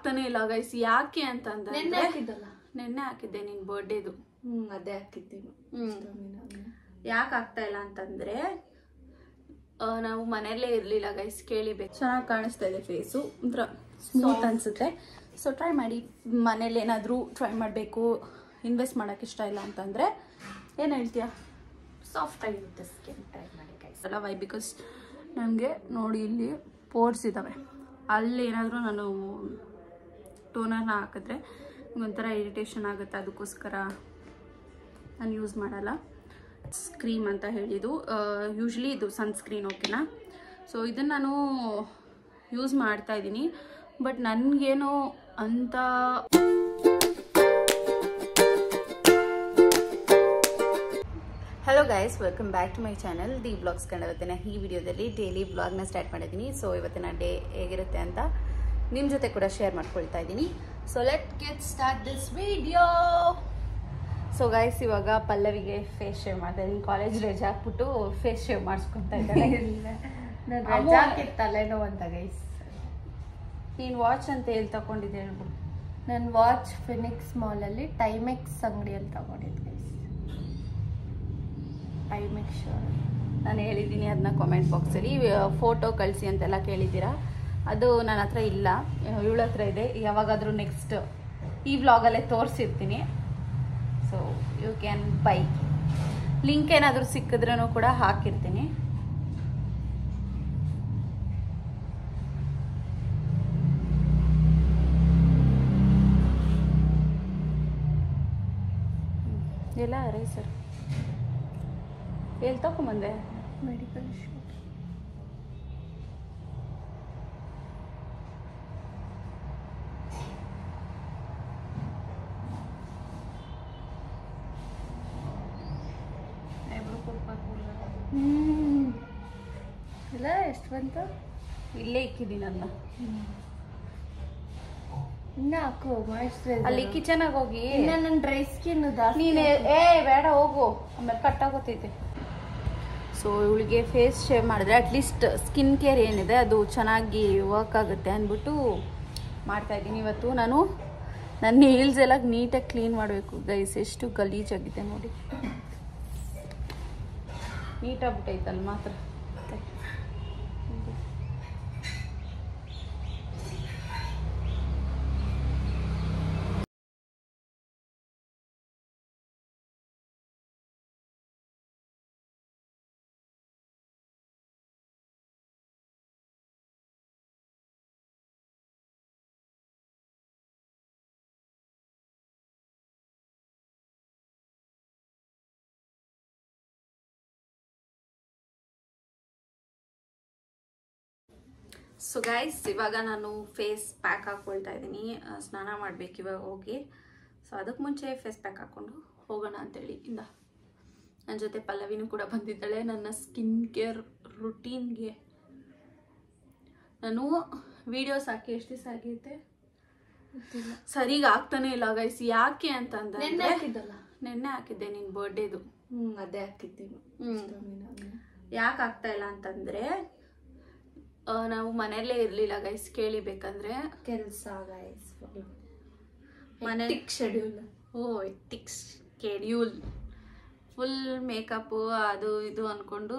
ತಾನೇ ಇಲ್ಲ ಗೈಸ್. ಯಾಕೆ ಅಂತಂದ್ರೆ ನೆನ್ನೆ ಹಾಕಿದ್ದೆ ನಿನ್ ಬರ್ಡೇದು. ಅದೇ ಹಾಕಿದ್ದೀನಿ. ಯಾಕೆ ಆಗ್ತಾ ಇಲ್ಲ ಅಂತಂದ್ರೆ ನಾವು ಮನೆಯಲ್ಲೇ ಇರ್ಲಿಲ್ಲ ಗೈಸ್. ಕೇಳಿಬೇಕು. ಚೆನ್ನಾಗಿ ಕಾಣಿಸ್ತಾ ಇದೆ ಫೇಸು, ಒಂಥರ ಸ್ಮೂತ್ ಅನ್ಸುತ್ತೆ. ಸೊ ಟ್ರೈ ಮಾಡಿ. ಮನೇಲಿ ಏನಾದರೂ ಟ್ರೈ ಮಾಡಬೇಕು, ಇನ್ವೆಸ್ಟ್ ಮಾಡೋಕೆ ಇಷ್ಟ ಇಲ್ಲ ಅಂತಂದರೆ ಏನು ಹೇಳ್ತೀಯಾ? ಸಾಫ್ಟ್ ಆಗಿರುತ್ತೆ ಸ್ಕಿನ್. ಟ್ರೈ ಮಾಡಿ ಗೈಸ್. ಅಲ್ಲ ವೈ, ಬಿಕಾಸ್ ನನಗೆ ನೋಡಿ ಇಲ್ಲಿ ಪೋರ್ಸ್ ಇದ್ದಾವೆ. ಅಲ್ಲಿ ಏನಾದರೂ ನಾನು ಟೋನರ್ನ ಹಾಕಿದ್ರೆ ಒಂಥರ ಇರಿಟೇಷನ್ ಆಗುತ್ತೆ. ಅದಕ್ಕೋಸ್ಕರ ನಾನು ಯೂಸ್ ಮಾಡಲ್ಲ. ಕ್ರೀಮ್ ಅಂತ ಹೇಳಿದ್ದು ಯೂಶ್ವಲಿ ಇದು ಸನ್ಸ್ಕ್ರೀನ್, ಓಕೆನಾ? ಸೊ ಇದನ್ನು ನಾನು ಯೂಸ್ ಮಾಡ್ತಾಯಿದ್ದೀನಿ. ಬಟ್ ನನಗೇನು ಅಂತ hello guys, welcome back to my channel the blogs Kannada. ಇವತ್ತಿನ ಈ ವಿಡಿಯೋದಲ್ಲಿ ಡೈಲಿ ಬ್ಲಾಗ್ನ ಸ್ಟಾರ್ಟ್ ಮಾಡಿದ್ದೀನಿ. ಸೊ ಇವತ್ತಿನ ಡೇ ಹೇಗಿರುತ್ತೆ ಅಂತ ನಿಮ್ಮ ಜೊತೆ ಕೂಡ ಶೇರ್ ಮಾಡ್ಕೊಳ್ತಾ ಇದ್ದೀನಿ. So let get start this video. So guys, ಇವಾಗ ಪಲ್ಲವಿಗೆ ಫೇಸ್ ಶೇವ್ ಮಾಡ್ತಾ ಇದ್ದೀನಿ. ಕಾಲೇಜ್ ರಜೆ ಹಾಕ್ಬಿಟ್ಟು ಫೇಸ್ ಶೇವ್ ಮಾಡಿಸ್ಕೊತಾ ಇದ್ದಾಳೆ. ರಜಾ ತಲೆನೋ ಅಂತ ಗೈಸ್. ನೀನು ವಾಚ್ ಅಂತ ಎಲ್ಲಿ ತಗೊಂಡಿದ್ದೆ ಹೇಳ್ಬಿಟ್ಟು? ನನ್ನ ವಾಚ್ ಫಿನಿಕ್ಸ್ ಮಾಲಲ್ಲಿ ಟೈಮೆಕ್ಸ್ ಅಂಗಡಿಯಲ್ಲಿ ತಗೊಂಡಿದ್ದೆ ಗೈಸ್. ಟೈಮೆಕ್ಸ್ ನಾನು ಹೇಳಿದ್ದೀನಿ ಅದನ್ನ ಕಾಮೆಂಟ್ ಬಾಕ್ಸಲ್ಲಿ. ಫೋಟೋ ಕಳಿಸಿ ಅಂತೆಲ್ಲ ಕೇಳಿದ್ದೀರಾ. ಅದು ನನ್ನ ಹತ್ರ ಇಲ್ಲ, ಇವಳ ಹತ್ರ ಇದೆ. ಯಾವಾಗಾದರೂ ನೆಕ್ಸ್ಟ್ ಈ ವ್ಲಾಗಲ್ಲೇ ತೋರಿಸಿರ್ತೀನಿ. So you can buy. Link ಏನಾದರೂ ಸಿಕ್ಕಿದ್ರೂ ಕೂಡ ಹಾಕಿರ್ತೀನಿ. ಎಲ್ಲ ರೈಸರ್ ಎಲ್ಲಿ ತಗೊಂಬಂದೆ? Medical shop. ಇಲ್ಲ ಎಷ್ಟು ಬಂತು? ಇಲ್ಲೇ ಇಕ್ಕಿದ್ದೀನಿ ಅದನ್ನ. ಇನ್ನ ಹಾಕು ಮಾಯಿಶ್ಚರೈಸರ್. ಅಲ್ಲಿ ಕಿಚನಾಗ ಹೋಗಿ. ಇನ್ನ ನನ್ನ ಡ್ರೈ ಸ್ಕಿನ್ ನೀನು ಬೇಡ ಹೋಗು, ಆಮೇಲೆ ಕಟ್ಟಾಗೋತೈತೆ. ಸೊ ಇವಳಿಗೆ ಫೇಸ್ ಶೇವ್ ಮಾಡಿದ್ರೆ ಅಟ್ಲೀಸ್ಟ್ ಸ್ಕಿನ್ ಕೇರ್ ಏನಿದೆ ಅದು ಚೆನ್ನಾಗಿ ವರ್ಕ್ ಆಗುತ್ತೆ ಅಂದ್ಬಿಟ್ಟು ಮಾಡ್ತಾಯಿದ್ದೀನಿ. ಇವತ್ತು ನಾನು ನನ್ನ ಹೀಲ್ಸ್ ಎಲ್ಲ ನೀಟಾಗಿ ಕ್ಲೀನ್ ಮಾಡಬೇಕು ಗೈಸ್. ಎಷ್ಟು ಗಲೀಜಾಗಿದೆ ನೋಡಿ. ನೀಟಾಗ್ಬಿಟ್ಟೈತಲ್ಲ ಮಾತ್ರ. ಸೊ ಗೈಸ್, ಇವಾಗ ನಾನು ಫೇಸ್ ಪ್ಯಾಕ್ ಹಾಕ್ಕೊಳ್ತಾ ಇದ್ದೀನಿ. ಸ್ನಾನ ಮಾಡ್ಬೇಕು ಇವಾಗ ಹೋಗಿ. ಸೊ ಅದಕ್ಕೆ ಮುಂಚೆ ಫೇಸ್ ಪ್ಯಾಕ್ ಹಾಕ್ಕೊಂಡು ಹೋಗೋಣ ಅಂತೇಳಿ ನನ್ನ ಜೊತೆ ಪಲ್ಲವಿನೂ ಕೂಡ ಬಂದಿದ್ದಾಳೆ. ನನ್ನ ಸ್ಕಿನ್ ಕೇರ್ ರುಟೀನ್ಗೆ ನಾನು ವಿಡಿಯೋಸ್ ಹಾಕಿ ಎಷ್ಟು ದಿವಸ ಆಗೈತೆ ಸರಿಗೆ ಆಗ್ತಾನೆ ಇಲ್ಲ ಗೈಸ್. ಯಾಕೆ ಅಂತಂದ್ರೆ ನೆನ್ನೆ ಹಾಕಿದ್ದೆ ನಿನ್ ಬರ್ಡೇದು. ಅದೇ ಹಾಕಿದ್ದೀನಿ. ಯಾಕೆ ಆಗ್ತಾ ಇಲ್ಲ ಅಂತಂದ್ರೆ ನಾವು ಮನೆಯಲ್ಲೇ ಇರ್ಲಿಲ್ಲ ಗೈಸ್. ಕೇಳಿಬೇಕಂದ್ರೆ ಕೆಲಸ ಗೈಸ್, ಮನೆ ಶೆಡ್ಯೂಲ್. ಎಕ್ಟಿಕ್ ಶೆಡ್ಯೂಲ್, ಫುಲ್ ಮೇಕಪ್ಪು ಅದು ಇದು ಅಂದ್ಕೊಂಡು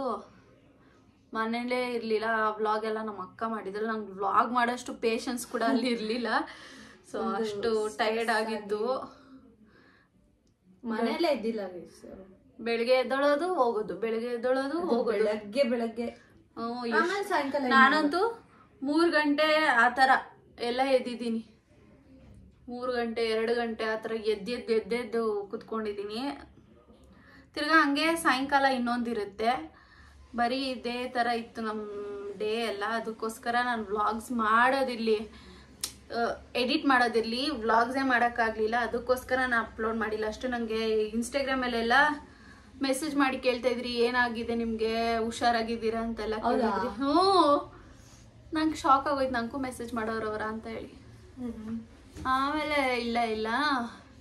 ಮನೇಲೇ ಇರಲಿಲ್ಲ. ಆ ವ್ಲಾಗ್ ಎಲ್ಲ ನಮ್ಮ ಅಕ್ಕ ಮಾಡಿದ್ರು. ನಂಗೆ ವ್ಲಾಗ್ ಮಾಡೋಷ್ಟು ಪೇಷನ್ಸ್ ಕೂಡ ಅಲ್ಲಿ ಇರಲಿಲ್ಲ. ಸೊ ಅಷ್ಟು ಟಯರ್ಡ್ ಆಗಿದ್ದು. ಮನೇಲೇ ಇದ್ದಿಲ್ಲ ಗೈಸ್. ಬೆಳಿಗ್ಗೆ ಎದ್ದೊಳೋದು ಹೋಗೋದು, ಬೆಳಿಗ್ಗೆ ಎದ್ದೊಳೋದು ಹೋಗೋದು. ಬೆಳಗ್ಗೆ ಸಾಯಂಕಾಲ ನಾನಂತೂ 3 ಗಂಟೆ ಆ ಥರ ಎಲ್ಲ ಎದ್ದಿದ್ದೀನಿ. 3 ಗಂಟೆ 2 ಗಂಟೆ ಆ ಥರ ಎದ್ದೆದ್ದು ಕುತ್ಕೊಂಡಿದ್ದೀನಿ. ತಿರ್ಗಾ ಹಂಗೆ ಸಾಯಂಕಾಲ ಇನ್ನೊಂದಿರುತ್ತೆ. ಬರೀ ಇದೇ ಥರ ಇತ್ತು ನಮ್ಮ ಡೇ ಎಲ್ಲ. ಅದಕ್ಕೋಸ್ಕರ ನಾನು ವ್ಲಾಗ್ಸ್ ಮಾಡೋದಿರಲಿ, ಎಡಿಟ್ ಮಾಡೋದಿರಲಿ, ವ್ಲಾಗ್ಸೇ ಮಾಡೋಕ್ಕಾಗಲಿಲ್ಲ. ಅದಕ್ಕೋಸ್ಕರ ನಾನು ಅಪ್ಲೋಡ್ ಮಾಡಿಲ್ಲ ಅಷ್ಟು. ನನಗೆ ಇನ್ಸ್ಟಾಗ್ರಾಮಲ್ಲೆಲ್ಲ ಮೆಸೇಜ್ ಮಾಡಿ ಕೇಳ್ತಾ ಇದ್ರಿ, ಏನಾಗಿದೆ ನಿಮಗೆ, ಹುಷಾರಾಗಿದ್ದೀರಾ ಅಂತೆಲ್ಲ ಕೇಳಿದ್ರಿ. ನಂಗೆ ಶಾಕ್ ಆಗೋಯ್ತು, ನಂಗೂ ಮೆಸೇಜ್ ಮಾಡೋರವರ ಅಂತ ಹೇಳಿ. ಆಮೇಲೆ ಇಲ್ಲ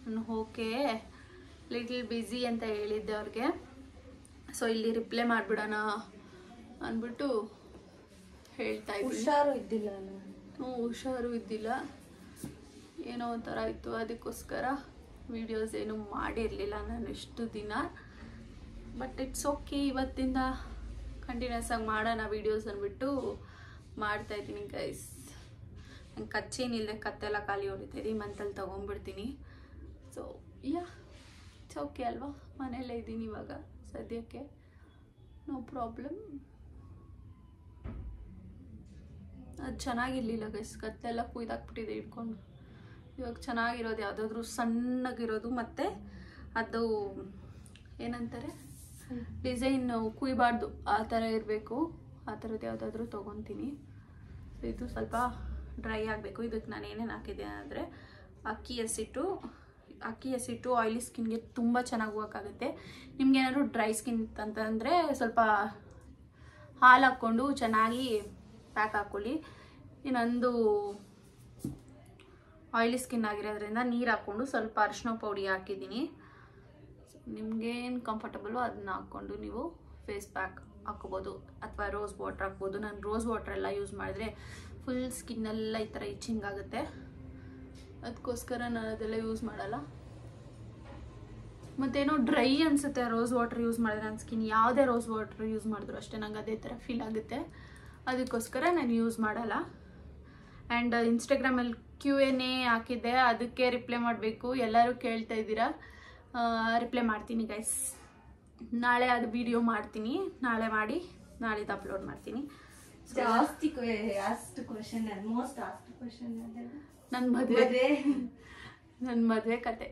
ನಾನು ಓಕೆ ಲಿಟಲ್ ಬ್ಯುಸಿ ಅಂತ ಹೇಳಿದ್ದೆ ಅವ್ರಿಗೆ. ಸೊ ಇಲ್ಲಿ ರಿಪ್ಲೈ ಮಾಡಿಬಿಡೋಣ ಅಂದ್ಬಿಟ್ಟು ಹೇಳ್ತಾ ಇದ್ದೀನಿ. ಹುಷಾರು ಇದ್ದಿಲ್ಲ ಹುಷಾರು ಇದ್ದಿಲ್ಲ, ಏನೋ ಒಂಥರ ಇತ್ತು. ಅದಕ್ಕೋಸ್ಕರ ವೀಡಿಯೋಸ್ ಏನು ಮಾಡಿರಲಿಲ್ಲ ನಾನು ಇಷ್ಟು ದಿನ. ಬಟ್ ಇಟ್ಸ್ ಓಕೆ, ಇವತ್ತಿಂದ ಕಂಟಿನ್ಯೂಸ್ ಆಗಿ ಮಾಡೋಣ ವೀಡಿಯೋಸ್ ಅಂದ್ಬಿಟ್ಟು ಮಾಡ್ತಾಯಿದ್ದೀನಿ ಗೈಸ್. ನಂಗೆ ಕಚ್ಚೇನಿಲ್ಲದೆ ಕತ್ತೆಲ್ಲ ಖಾಲಿ ಹೊಡಿತಾಯಿದೆ, ಈ ಮಂತಲ್ಲಿ ತೊಗೊಂಡ್ಬಿಡ್ತೀನಿ. ಸೊ ಯಾ ಇಟ್ಸ್ ಓಕೆ ಅಲ್ವಾ, ಮನೆಯಲ್ಲೇ ಇದ್ದೀನಿ ಇವಾಗ ಸದ್ಯಕ್ಕೆ, ನೋ ಪ್ರಾಬ್ಲಮ್. ಅದು ಚೆನ್ನಾಗಿರ್ಲಿಲ್ಲ ಗೈಸ್, ಕತ್ತೆಲ್ಲ ಕುಯ್ದಾಕ್ಬಿಟ್ಟಿದೆ ಇಟ್ಕೊಂಡು. ಇವಾಗ ಚೆನ್ನಾಗಿರೋದು ಯಾವುದಾದ್ರೂ ಸಣ್ಣಗಿರೋದು, ಮತ್ತು ಅದು ಏನಂತಾರೆ ಡಿಸೈನ್ ಕುಯ್ಬಾರ್ದು ಆ ಥರ ಇರಬೇಕು, ಆ ಥರದ್ದು ಯಾವುದಾದ್ರೂ ತೊಗೊತೀನಿ. ಇದು ಸ್ವಲ್ಪ ಡ್ರೈ ಆಗಬೇಕು. ಇದಕ್ಕೆ ನಾನು ಏನೇನು ಹಾಕಿದ್ದೆ ಅಂದರೆ ಅಕ್ಕಿ ಹಸಿಟ್ಟು ಆಯಿಲಿ ಸ್ಕಿನ್ಗೆ ತುಂಬ ಚೆನ್ನಾಗಿ ಹೋಗೋಕ್ಕಾಗುತ್ತೆ. ನಿಮ್ಗೇನಾದ್ರು ಡ್ರೈ ಸ್ಕಿನ್ ಅಂತಂದರೆ ಸ್ವಲ್ಪ ಹಾಲು ಹಾಕ್ಕೊಂಡು ಚೆನ್ನಾಗಿ ಪ್ಯಾಕ್ ಹಾಕ್ಕೊಳ್ಳಿ. ಇನ್ನೊಂದು ಆಯಿಲಿ ಸ್ಕಿನ್ ಆಗಿರೋದ್ರಿಂದ ನೀರು ಹಾಕ್ಕೊಂಡು ಸ್ವಲ್ಪ ಅರಿಶಿನ ಪೌಡಿ ಹಾಕಿದ್ದೀನಿ. ನಿಮ್ಗೇನು ಕಂಫರ್ಟಬಲು ಅದನ್ನ ಹಾಕ್ಕೊಂಡು ನೀವು ಫೇಸ್ ಪ್ಯಾಕ್ ಹಾಕ್ಕೋಬೋದು, ಅಥವಾ ರೋಸ್ ವಾಟ್ರ್ ಹಾಕ್ಬೋದು. ನಾನು ರೋಸ್ ವಾಟ್ರ್ ಎಲ್ಲ ಯೂಸ್ ಮಾಡಿದ್ರೆ ಫುಲ್ ಸ್ಕಿನ್ನೆಲ್ಲ ಈ ಥರ ಇಚ್ಚಿಂಗ್ ಆಗುತ್ತೆ, ಅದಕ್ಕೋಸ್ಕರ ನಾನು ಅದೆಲ್ಲ ಯೂಸ್ ಮಾಡಲ್ಲ. ಮತ್ತೇನೋ ಡ್ರೈ ಅನಿಸುತ್ತೆ ರೋಸ್ ವಾಟ್ರ್ ಯೂಸ್ ಮಾಡಿದ್ರೆ ನನ್ನ ಸ್ಕಿನ್. ಯಾವುದೇ ರೋಸ್ ವಾಟ್ರ್ ಯೂಸ್ ಮಾಡಿದ್ರು ಅಷ್ಟೇ ನಂಗೆ ಅದೇ ಥರ ಫೀಲ್ ಆಗುತ್ತೆ, ಅದಕ್ಕೋಸ್ಕರ ನಾನು ಯೂಸ್ ಮಾಡಲ್ಲ. ಆ್ಯಂಡ್ ಇನ್ಸ್ಟಾಗ್ರಾಮಲ್ಲಿ Q&A ಹಾಕಿದ್ದೆ, ಅದಕ್ಕೆ ರಿಪ್ಲೈ ಮಾಡಬೇಕು. ಎಲ್ಲರೂ ಕೇಳ್ತಾ ಇದ್ದೀರಾ, ರಿಪ್ಲೈ ಮಾಡ್ತೀನಿ ಗೈಸ್. ನಾಳೆ ಅದು ವಿಡಿಯೋ ಮಾಡ್ತೀನಿ, ನಾಳೆ ಮಾಡಿ ನಾಳಿದ್ದು ಅಪ್ಲೋಡ್ ಮಾಡ್ತೀನಿ. ಜಾಸ್ತಿ ಅಷ್ಟು ಕ್ವಶನ್, ಮೋಸ್ಟ್ ಅಷ್ಟು ಕ್ವಶನ್ ನನ್ನ ಮದುವೆ ಕತೆ.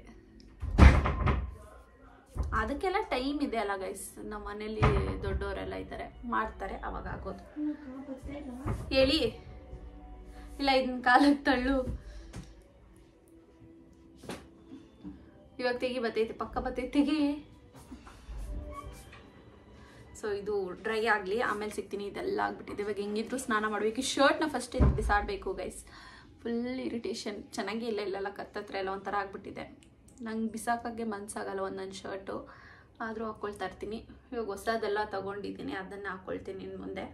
ಅದಕ್ಕೆಲ್ಲ ಟೈಮ್ ಇದೆ ಅಲ್ಲ ಗೈಸ್, ನಮ್ಮ ಮನೇಲಿ ದೊಡ್ಡವರೆಲ್ಲ ಇದ್ದಾರೆ, ಮಾಡ್ತಾರೆ, ಅವಾಗ ಆಗೋದು. ಹೇಳಿ ಇಲ್ಲ, ಇದನ್ನ ಕಾಲಕ್ಕೆ ತಳ್ಳು. ಇವಾಗ ತೆಗಿ, ಬತ್ತೈತೆ, ಪಕ್ಕ ಬತ್ತೈತೆ, ತೆಗಿ. ಸೊ ಇದು ಡ್ರೈ ಆಗಲಿ, ಆಮೇಲೆ ಸಿಗ್ತೀನಿ. ಇದೆಲ್ಲ ಆಗ್ಬಿಟ್ಟಿದೆ. ಇವಾಗ ಹೆಂಗಿದ್ರು ಸ್ನಾನ ಮಾಡಬೇಕು. ಈ ಶರ್ಟ್ನ ಫಸ್ಟ್ ಬಿಸಾಡಬೇಕು ಗೈಸ್, ಫುಲ್ ಇರಿಟೇಷನ್. ಚೆನ್ನಾಗೇ ಇಲ್ಲೆಲ್ಲ ಕತ್ತತ್ರ ಎಲ್ಲ ಒಂಥರ ಆಗ್ಬಿಟ್ಟಿದೆ. ನಂಗೆ ಬಿಸಾಕೋಕ್ಕೆ ಮನಸ್ಸಾಗಲ್ಲ ಒಂದೊಂದು ಶರ್ಟು, ಆದರೂ ಹಾಕ್ಕೊಳ್ತಾ ಇರ್ತೀನಿ. ಇವಾಗ ಹೊಸದೆಲ್ಲ ತೊಗೊಂಡಿದ್ದೀನಿ, ಅದನ್ನು ಹಾಕ್ಕೊಳ್ತೀನಿ ಇನ್ನು ಮುಂದೆ.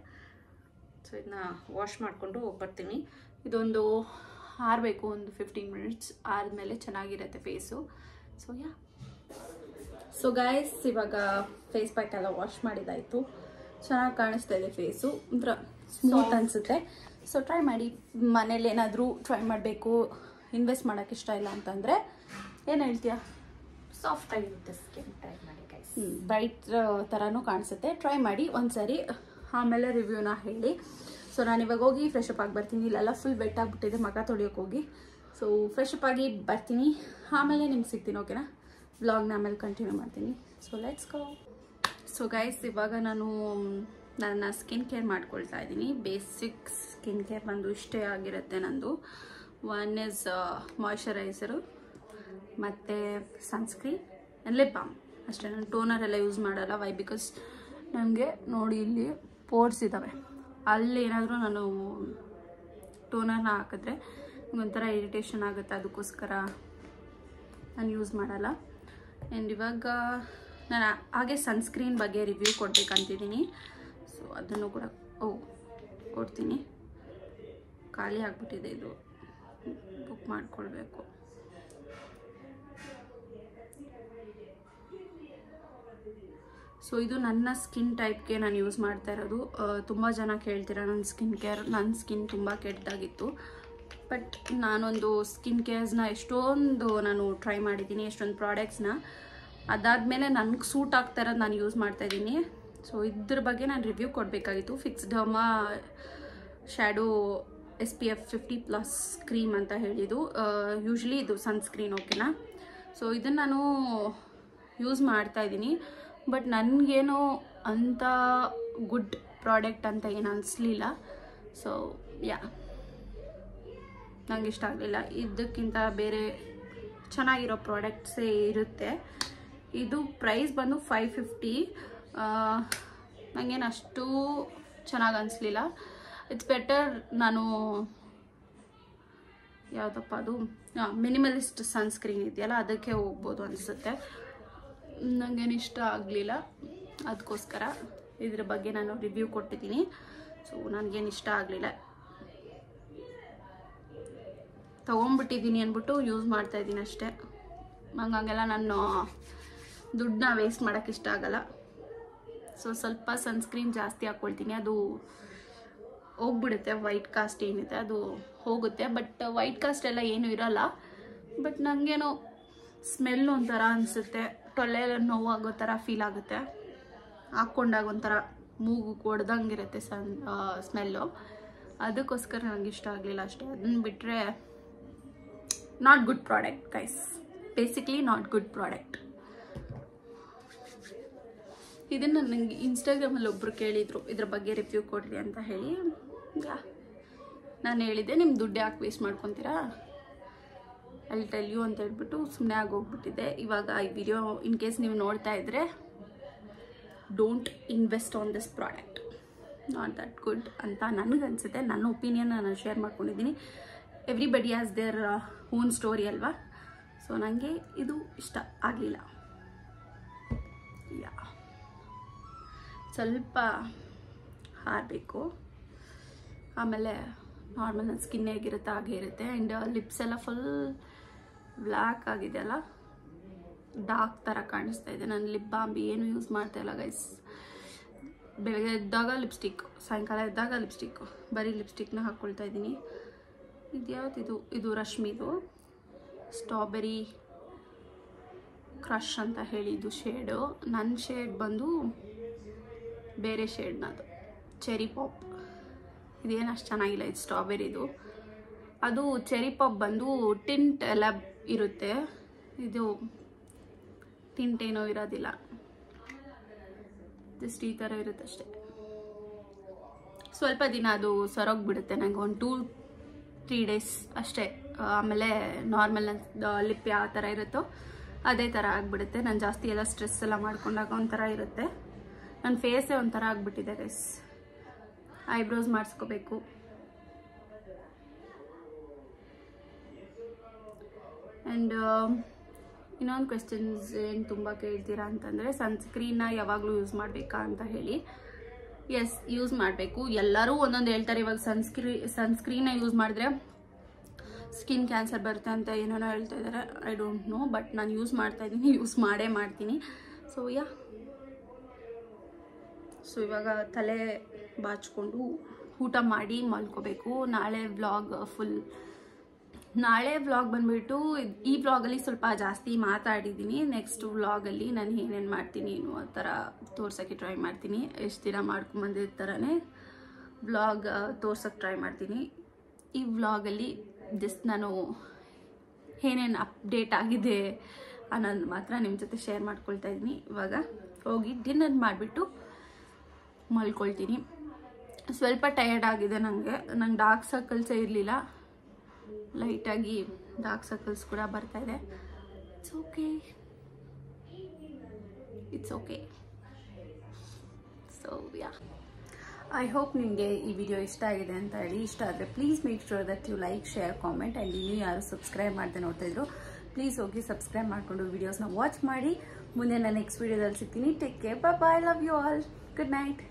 ಸೊ ಇದನ್ನ ವಾಶ್ ಮಾಡಿಕೊಂಡು ಬರ್ತೀನಿ. ಇದೊಂದು ಆರಬೇಕು, ಒಂದು 15 ಮಿನಿಟ್ಸ್ ಆದಮೇಲೆ ಚೆನ್ನಾಗಿರುತ್ತೆ face. So yeah, so guys ಇವಾಗ ಫೇಸ್ ಪ್ಯಾಕ್ ಎಲ್ಲ ವಾಶ್ ಮಾಡಿದಾಯಿತು. ಚೆನ್ನಾಗಿ ಕಾಣಿಸ್ತಾ ಇದೆ ಫೇಸು, ಒಂಥರ ಸ್ಮೂತ್ ಅನಿಸುತ್ತೆ. ಸೊ ಟ್ರೈ ಮಾಡಿ, ಮನೇಲಿ ಏನಾದರೂ ಟ್ರೈ ಮಾಡಬೇಕು. ಇನ್ವೆಸ್ಟ್ ಮಾಡೋಕ್ಕೆ ಇಷ್ಟ ಇಲ್ಲ ಅಂತಂದರೆ ಏನು ಹೇಳ್ತೀಯಾ, ಸಾಫ್ಟ್ ಆಗಿರುತ್ತೆ ಸ್ಕಿನ್, ಟ್ರೈ ಮಾಡಿ ಗೈಸ್. ಬ್ರೈಟ್ ಥರನೂ ಕಾಣಿಸುತ್ತೆ, ಟ್ರೈ ಮಾಡಿ ಒಂದ್ಸರಿ, ಆಮೇಲೆ ರಿವ್ಯೂನ ಹೇಳಿ. ಸೊ ನಾನಿವಾಗ ಹೋಗಿ ಫ್ರೆಶ್ ಅಪ್ ಆಗಿ ಬರ್ತೀನಿ. ಇಲ್ಲೆಲ್ಲ ಫುಲ್ ವೆಟ್ ಆಗಿಬಿಟ್ಟಿದೆ, ಮಗ ತೊಳೆಯೋಕೆ ಹೋಗಿ. ಸೊ ಫ್ರೆಶ್ ಅಪ್ ಆಗಿ ಬರ್ತೀನಿ, ಆಮೇಲೆ ನಿಮ್ಗೆ ಸಿಗ್ತೀನಿ, ಓಕೆನಾ? ವ್ಲಾಗ್ನ ಆಮೇಲೆ ಕಂಟಿನ್ಯೂ ಮಾಡ್ತೀನಿ. So let's go. So guys ಇವಾಗ ನಾನು ನನ್ನ ಸ್ಕಿನ್ ಕೇರ್ ಮಾಡ್ಕೊಳ್ತಾ ಇದ್ದೀನಿ. ಬೇಸಿಕ್ ಸ್ಕಿನ್ ಕೇರ್ ಬಂದು ಇಷ್ಟೇ ಆಗಿರುತ್ತೆ ನಂದು. ಒನ್ ಇಸ್ ಮಾಯ್ಶ್ಚರೈಸರು, ಮತ್ತು ಸನ್ಸ್ಕ್ರೀನ್ ಆ್ಯಂಡ್ ಲಿಪ್ ಬಾಮ್ ಅಷ್ಟೇ. ನಾನು ಟೋನರ್ ಎಲ್ಲ ಯೂಸ್ ಮಾಡಲ್ಲ. ವೈ? ಬಿಕಾಸ್ ನನಗೆ ನೋಡಿ ಇಲ್ಲಿ ಪೋರ್ಸ್ ಇದ್ದಾವೆ, ಅಲ್ಲಿ ಏನಾದರೂ ನಾನು ಟೋನರ್ನ ಹಾಕಿದ್ರೆ ಒಂಥರ ಇರಿಟೇಷನ್ ಆಗುತ್ತೆ, ಅದಕ್ಕೋಸ್ಕರ ನಾನು ಯೂಸ್ ಮಾಡಲ್ಲ. ಆ್ಯಂಡ್ ಇವಾಗ ನಾನು ಹಾಗೆ ಸನ್ಸ್ಕ್ರೀನ್ ಬಗ್ಗೆ ರಿವ್ಯೂ ಕೊಡಬೇಕಂತಿದ್ದೀನಿ. ಸೊ ಅದನ್ನು ಕೂಡ ಕೊಡ್ತೀನಿ. ಖಾಲಿ ಆಗಿಬಿಟ್ಟಿದೆ, ಇದು ಬುಕ್ ಮಾಡಿಕೊಳ್ಬೇಕು. ಸೊ ಇದು ನನ್ನ ಸ್ಕಿನ್ ಟೈಪ್ಗೆ ನಾನು ಯೂಸ್ ಮಾಡ್ತಾ ಇರೋದು. ತುಂಬ ಜನ ಕೇಳ್ತೀರಾ ನನ್ನ ಸ್ಕಿನ್ ಕೇರ್. ನನ್ನ ಸ್ಕಿನ್ ತುಂಬ ಕೆಟ್ಟದಾಗಿತ್ತು, ಬಟ್ ನಾನೊಂದು ಸ್ಕಿನ್ ಕೇರ್ಸ್ನ ಎಷ್ಟೊಂದು ನಾನು ಟ್ರೈ ಮಾಡಿದ್ದೀನಿ, ಎಷ್ಟೊಂದು ಪ್ರಾಡಕ್ಟ್ಸ್ನ. ಅದಾದಮೇಲೆ ನನಗೆ ಸೂಟ್ ಆಗ್ತಾ ಇರೋದು ನಾನು ಯೂಸ್ ಮಾಡ್ತಾಯಿದ್ದೀನಿ. ಸೊ ಇದ್ರ ಬಗ್ಗೆ ನಾನು ರಿವ್ಯೂ ಕೊಡಬೇಕಾಗಿತ್ತು. Fix derma shadow SPF 50+ cream ಅಂತ ಹೇಳಿದ್ದು. ಯೂಶ್ವಲಿ ಇದು ಸನ್ಸ್ಕ್ರೀನ್, ಓಕೆನಾ? ಸೊ ಇದನ್ನು ನಾನು ಯೂಸ್ ಮಾಡ್ತಾಯಿದ್ದೀನಿ, ಬಟ್ ನನಗೇನೋ ಅಂಥ ಗುಡ್ ಪ್ರಾಡಕ್ಟ್ ಅಂತ ಏನು ಅನಿಸ್ಲಿಲ್ಲ. ಸೊ ಯಾ, ನಂಗೆ ಇಷ್ಟ ಆಗಲಿಲ್ಲ. ಇದಕ್ಕಿಂತ ಬೇರೆ ಚೆನ್ನಾಗಿರೋ ಪ್ರಾಡಕ್ಟ್ಸೇ ಇರುತ್ತೆ. ಇದು ಪ್ರೈಸ್ ಬಂದು 550. ನನಗೇನು ಅಷ್ಟು ಚೆನ್ನಾಗಿ ಅನಿಸ್ಲಿಲ್ಲ. ಇಟ್ಸ್ ಬೆಟರ್ ನಾನು ಯಾವುದಪ್ಪ ಅದು ಮಿನಿಮಲಿಸ್ಟ್ ಸನ್ಸ್ಕ್ರೀನ್ ಇದೆಯಲ್ಲ ಅದಕ್ಕೆ ಹೋಗ್ಬೋದು ಅನಿಸುತ್ತೆ. ನನಗೇನು ಇಷ್ಟ ಆಗಲಿಲ್ಲ, ಅದಕ್ಕೋಸ್ಕರ ಇದ್ರ ಬಗ್ಗೆ ನಾನು ರಿವ್ಯೂ ಕೊಟ್ಟಿದ್ದೀನಿ. ಸೊ ನನಗೇನು ಇಷ್ಟ ಆಗಲಿಲ್ಲ. ತೊಗೊಂಡ್ಬಿಟ್ಟಿದ್ದೀನಿ ಅಂದ್ಬಿಟ್ಟು ಯೂಸ್ ಮಾಡ್ತಾಯಿದ್ದೀನಿ ಅಷ್ಟೇ. ಹಂಗಾಗೆಲ್ಲ ನಾನು ದುಡ್ಡನ್ನ ವೇಸ್ಟ್ ಮಾಡೋಕ್ಕೆ ಇಷ್ಟ ಆಗಲ್ಲ. ಸೊ ಸ್ವಲ್ಪ ಸನ್ಸ್ಕ್ರೀನ್ ಜಾಸ್ತಿ ಹಾಕ್ಕೊಳ್ತೀನಿ, ಅದು ಹೋಗ್ಬಿಡುತ್ತೆ. ವೈಟ್ ಕಾಸ್ಟ್ ಏನಿದೆ ಅದು ಹೋಗುತ್ತೆ, ಬಟ್ ವೈಟ್ ಕಾಸ್ಟ್ ಎಲ್ಲ ಏನೂ ಇರಲ್ಲ. ಬಟ್ ನನಗೇನೋ ಸ್ಮೆಲ್ ಒಂಥರ ಅನಿಸುತ್ತೆ, ಟೊಳ್ಳೆಲ್ಲ ನೋವಾಗೋ ಥರ ಫೀಲ್ ಆಗುತ್ತೆ. ಹಾಕ್ಕೊಂಡಾಗ ಒಂಥರ ಮೂಗು ಕೊಡ್ದಂಗಿರುತ್ತೆ ಸ್ಮೆಲ್ಲು. ಅದಕ್ಕೋಸ್ಕರ ನನಗೆ ಇಷ್ಟ ಆಗಲಿಲ್ಲ ಅಷ್ಟೇ. ಅದನ್ನು ಬಿಟ್ಟರೆ not good product guys, basically not good product. ಇದನ್ನು ನನಗೆ ಇನ್ಸ್ಟಾಗ್ರಾಮಲ್ಲಿ ಒಬ್ಬರು ಕೇಳಿದರು ಇದ್ರ ಬಗ್ಗೆ ರಿವ್ಯೂ ಕೊಡ್ರಿ ಅಂತ ಹೇಳಿ. ನಾನು ಹೇಳಿದ್ದೆ ನಿಮ್ಮ ದುಡ್ಡು ಯಾಕೆ ವೇಸ್ಟ್ ಮಾಡ್ಕೊತೀರಾ, ಅಲ್ಲಿ ಟೆಲ್ ಯು ಅಂತ ಹೇಳ್ಬಿಟ್ಟು ಸುಮ್ಮನೆ ಆಗೋಗ್ಬಿಟ್ಟಿದೆ. ಇವಾಗ ಈ ವಿಡಿಯೋ ಇನ್ ಕೇಸ್ ನೀವು ನೋಡ್ತಾ ಇದ್ದರೆ, don't invest on this product, not that good ಅಂತ ನನಗನ್ಸುತ್ತೆ. ನನ್ನ ಒಪಿನಿಯನ್ ನಾನು ಶೇರ್ ಮಾಡ್ಕೊಂಡಿದ್ದೀನಿ. Everybody has their own story ಅಲ್ವಾ. ಸೊ ನನಗೆ ಇದು ಇಷ್ಟ ಆಗಲಿಲ್ಲ. ಸ್ವಲ್ಪ ಹಾರಬೇಕು, ಆಮೇಲೆ ನಾರ್ಮಲ್ ನನ್ನ ಸ್ಕಿನ್ ಹೇಗಿರುತ್ತೆ ಹಾಗೆ ಇರುತ್ತೆ. ಆ್ಯಂಡ್ ಲಿಪ್ಸ್ ಎಲ್ಲ ಫುಲ್ ಬ್ಲ್ಯಾಕ್ ಆಗಿದೆ ಅಲ್ಲ, ಡಾರ್ಕ್ ಥರ ಕಾಣಿಸ್ತಾ ಇದೆ. ನಾನು ಲಿಪ್ ಬಾಮ್ ಏನು ಯೂಸ್ ಮಾಡ್ತಾ ಇಲ್ಲ ಗೈಸ್. ಬೆಳಗ್ಗೆ ಎದ್ದಾಗ ಲಿಪ್ಸ್ಟಿಕ್, ಸಾಯಂಕಾಲ ಎದ್ದಾಗ ಲಿಪ್ಸ್ಟಿಕ್ಕು, ಬರೀ ಲಿಪ್ಸ್ಟಿಕ್ನ ಹಾಕ್ಕೊಳ್ತಾ ಇದ್ದೀನಿ. ಇದು ಯಾವ್ದು, ಇದು ರಶ್ಮಿದು ಸ್ಟ್ರಾಬೆರಿ ಕ್ರಷ್ ಅಂತ ಹೇಳಿ ಇದು ಶೇಡು. ನನ್ನ ಶೇಡ್ ಬಂದು ಬೇರೆ ಶೇಡ್ನದು, ಚೆರಿ ಪಾಪ್. ಇದೇನು ಅಷ್ಟು ಚೆನ್ನಾಗಿಲ್ಲ, ಇದು ಸ್ಟ್ರಾಬೆರಿದು. ಅದು ಚೆರಿ ಪಾಪ್ ಬಂದು ಟಿಂಟ್ ಎಲ್ಲ ಇರುತ್ತೆ, ಇದು ಟಿಂಟ್ ಏನೋ ಇರೋದಿಲ್ಲ, ಜಸ್ಟ್ ಈ ಥರ ಇರುತ್ತೆ ಅಷ್ಟೇ. ಸ್ವಲ್ಪ ದಿನ ಅದು ಸರೋಗ್ಬಿಡುತ್ತೆ ನನಗೆ, ಒಂದು 2-3 ಡೇಸ್ ಅಷ್ಟೇ. ಆಮೇಲೆ ನಾರ್ಮಲ್ ಲಿಪ್ ಯಾವ ಥರ ಇರುತ್ತೋ ಅದೇ ಥರ ಆಗಿಬಿಡುತ್ತೆ. ನಾನು ಜಾಸ್ತಿ ಎಲ್ಲ ಸ್ಟ್ರೆಸ್ ಎಲ್ಲ ಮಾಡ್ಕೊಂಡಾಗ ಒಂಥರ ಇರುತ್ತೆ. ನನ್ನ ಫೇಸೇ ಒಂಥರ ಆಗಿಬಿಟ್ಟಿದೆ ಗೈಸ್. ಐಬ್ರೋಸ್ ಮಾಡಿಸ್ಕೋಬೇಕು. ಆ್ಯಂಡ್ ಇನ್ನೊಂದು ಕ್ವೆಶ್ಚನ್ಸ್ ಏನು ತುಂಬ ಕೇಳ್ತೀರಾ ಅಂತಂದರೆ, ಸನ್ಸ್ಕ್ರೀನ್ನ ಯಾವಾಗಲೂ ಯೂಸ್ ಮಾಡಬೇಕಾ ಅಂತ ಹೇಳಿ. ಎಸ್, ಯೂಸ್ ಮಾಡಬೇಕು. ಎಲ್ಲರೂ ಒಂದೊಂದು ಹೇಳ್ತಾರೆ. ಇವಾಗ ಸನ್ಸ್ಕ್ರೀನ್ನ ಯೂಸ್ ಮಾಡಿದ್ರೆ ಸ್ಕಿನ್ ಕ್ಯಾನ್ಸರ್ ಬರುತ್ತೆ ಅಂತ ಏನೇನೋ ಹೇಳ್ತಾ ಇದ್ದಾರೆ. ಐ ಡೋಂಟ್ ನೋ, ಬಟ್ ನಾನು ಯೂಸ್ ಮಾಡ್ತಾಯಿದ್ದೀನಿ, ಯೂಸ್ ಮಾಡೇ ಮಾಡ್ತೀನಿ. ಸೊ ಇವಾಗ ತಲೆ ಬಾಚ್ಕೊಂಡು ಊಟ ಮಾಡಿ ಮಲ್ಕೋಬೇಕು. ನಾಳೆ ವ್ಲಾಗ್ ಬಂದುಬಿಟ್ಟು, ಈ ವ್ಲಾಗಲ್ಲಿ ಸ್ವಲ್ಪ ಜಾಸ್ತಿ ಮಾತಾಡಿದ್ದೀನಿ. ನೆಕ್ಸ್ಟ್ ವ್ಲಾಗಲ್ಲಿ ನಾನು ಏನೇನು ಮಾಡ್ತೀನಿ ಅನ್ನೋ ಆ ಥರ ತೋರ್ಸೋಕ್ಕೆ ಟ್ರೈ ಮಾಡ್ತೀನಿ. ಎಷ್ಟು ದಿನ ಮಾಡ್ಕೊಂಬಂದಿದ್ದ ಥರನೇ ವ್ಲಾಗ್ ತೋರ್ಸೋಕ್ಕೆ ಟ್ರೈ ಮಾಡ್ತೀನಿ. ಈ ವ್ಲಾಗಲ್ಲಿ ಜಸ್ಟ್ ನಾನು ಏನೇನು ಅಪ್ಡೇಟ್ ಆಗಿದೆ ಅನ್ನೋದು ಮಾತ್ರ ನಿಮ್ಮ ಜೊತೆ ಶೇರ್ ಮಾಡ್ಕೊಳ್ತಾ ಇದ್ದೀನಿ. ಇವಾಗ ಹೋಗಿ ಡಿನ್ನರ್ ಮಾಡಿಬಿಟ್ಟು ಮಲ್ಕೊಳ್ತೀನಿ. ಸ್ವಲ್ಪ ಟಯರ್ಡ್ ಆಗಿದೆ ನನಗೆ ಡಾರ್ಕ್ ಸರ್ಕಲ್ಸೇ ಇರಲಿಲ್ಲ, ಲೈಟಾಗಿ ಡಾರ್ಕ್ ಸರ್ಕಲ್ಸ್ ಕೂಡ ಬರ್ತಾಯಿದೆ. It's okay. So I hope ನಿಮಗೆ ಈ ವಿಡಿಯೋ ಇಷ್ಟ ಆಗಿದೆ ಅಂತ ಹೇಳಿ. ಇಷ್ಟ ಆದರೆ please make sure that you like, share, comment. And ಇನ್ನೂ ಯಾರು ಸಬ್ಸ್ಕ್ರೈಬ್ ಮಾಡದೆ ನೋಡ್ತಾ ಇದ್ರು, ಪ್ಲೀಸ್ ಹೋಗಿ ಸಬ್ಸ್ಕ್ರೈಬ್ ಮಾಡಿಕೊಂಡು ವಿಡಿಯೋಸ್ನ ವಾಚ್ ಮಾಡಿ. ಮುಂದೆ ನಾನು ನೆಕ್ಸ್ಟ್ ವಿಡಿಯೋದಲ್ಲಿ ಸಿಗ್ತೀನಿ. Take care, bye, love you all, good night.